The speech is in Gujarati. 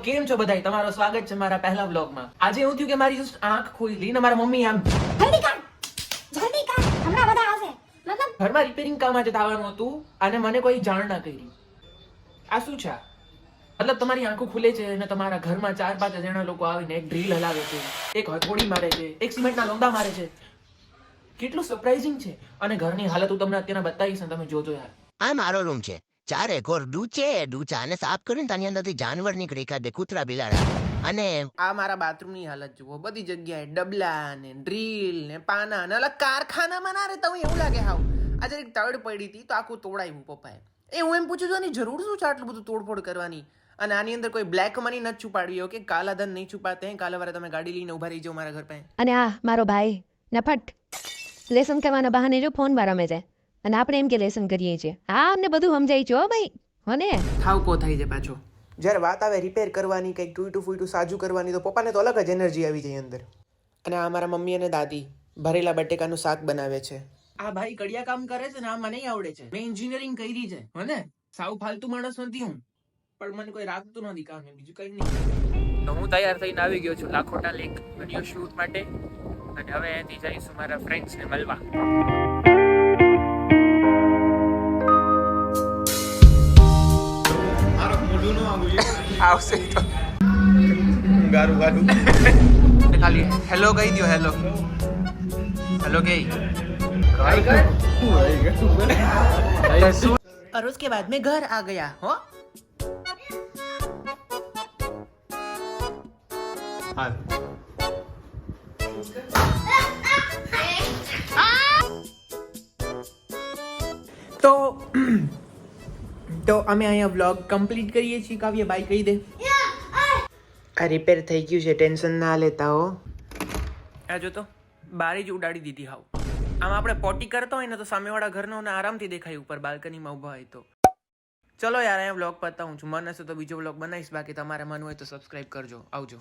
કેમ છો બધાય? તમારું સ્વાગત છે મારા પહેલા વ્લોગમાં. આજે એવું થયું કે મારી જસ્ટ આંખ ખુલી ને મારા મમ્મી આમ જલ્દી કર હમણાં બધા આવશે મતલબ ઘરમાં રિપેરિંગ કામ આજે આવવાનું હતું અને મને કોઈ જાણ ના કરી. આ શું છે? મતલબ તમારી આંખો ખુલે છે અને તમારા ઘરમાં 4-5 જણા લોકો આવીને એક ડ્રીલ હલાવે છે, એક હથોડી મારે છે, એક સિમેન્ટના લોંદા મારે છે. કેટલું સરપ્રાઇઝિંગ છે. અને ઘરની હાલત હું તમને અત્યારે બતાવીશ ને તમે જોજો યાર. આ મારો રૂમ છે. 4 એકર ડૂચાને સાફ કરીને તેની અંદરથી જાનવર નીકળી કાઢે, કૂતરા બિલાડા. અને આ મારા બાથરૂમની હાલત જુઓ. બધી જગ્યાએ ડબલા ને ડ્રીલ ને પાના ને અલગ કારખાનામાં ના રહેતા હોય એવું લાગે. હાવ આજે એક તડ પડી હતી તો આખું તોડાવ્યું પપ્પાએ. હું એમ પૂછું છું આની જરૂર શું છે આટલું બધું તોડફોડ કરવાની? અને આની અંદર કોઈ બ્લેક મની નથી છુપાડવી, ઓકે? કાલા ધન નહીં છુપાતે હે. કાલે વારે તમે ગાડી લઈને ઉભા રહી જાઓ મારા ઘર પાસે. અને આ મારો ભાઈ નફટ લેસન કરવાના બહાને જો ફોન રમે છે અને આપણે એમ કે લેસન કરીએ છીએ. હા, અમને બધું સમજાય છે હો ભાઈ. હોને ઠાવકો થાય છે પાછો. જ્યારે વાત આવે રિપેર કરવાની, કંઈક ટૂટું ફૂટું સાજું કરવાની, તો પપ્પાને તો અલગ જ એનર્જી આવી જાય અંદર. અને આ મારા મમ્મી અને દાદી ભરેલા બટેકાનું શાક બનાવે છે. આ ભાઈ કડિયા કામ કરે છે ને આ મને આવડે છે. મેં એન્જિનિયરિંગ કરી છે, હોને? સાવ ફાલતુ માણસ નથી હું, પણ મને કોઈ રાખતું નથી કામ, બીજું કઈ નહીં. તો હું તૈયાર થઈને આવી ગયો છું લાખોટા લેક વિડિયો શૂટ માટે. અને હવે અહીંથી જઈશું મારા ફ્રેન્ડ્સને મળવા. આવશે તો ગારું ખાલી હેલો કહી દો. હેલો હેલો કહી और उसके बाद में घर आ गया हो. તો અમે અહીંયા વ્લોગ કમ્પ્લીટ કરીએ છીએ. કાવ્ય બાય કહી દે. આ રિપેર થઈ ગયું છે, ટેન્શન ના લેતા હો. આ જો તો બારી જ ઉડાડી દીધી હાવ. આમ આપણે પોટી કરતા હોય ને તો સામેવાળા ઘરનો ને આરામથી દેખાય ઉપર બાલ્કનીમાં ઊભા હોય તો. ચલો યાર, અહીંયા વ્લોગ પતાવું છું. મન હશે તો બીજો વ્લોગ બનાવીશ, બાકી તમારે મન હોય તો સબસ્ક્રાઇબ કરજો. આવજો.